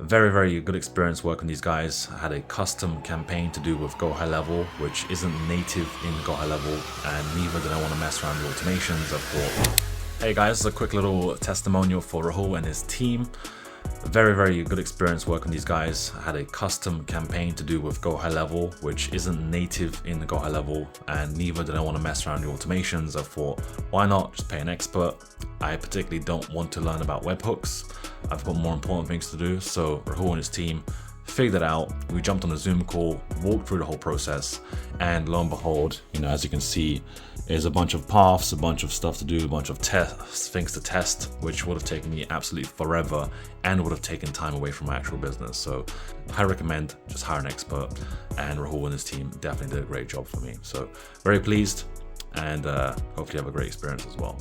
Very good experience working with these guys. I had a custom campaign to do with GoHighLevel, which isn't native in GoHighLevel, and neither did I want to mess around with automations. I thought, hey guys, a quick little testimonial for Rahul and his team. Very good experience working with these guys. I had a custom campaign to do with GoHighLevel, which isn't native in the GoHighLevel, and neither did I want to mess around with automations. I thought, why not just pay an expert? I particularly don't want to learn about webhooks. I've got more important things to do. So Rahul and his team figured it out. We jumped on a Zoom call, walked through the whole process, and lo and behold, as you can see, is a bunch of paths, a bunch of stuff to do, a bunch of things to test, which would have taken me absolutely forever and would have taken time away from my actual business. So I recommend just hire an expert, and Rahul and his team definitely did a great job for me. So very pleased, and hopefully have a great experience as well.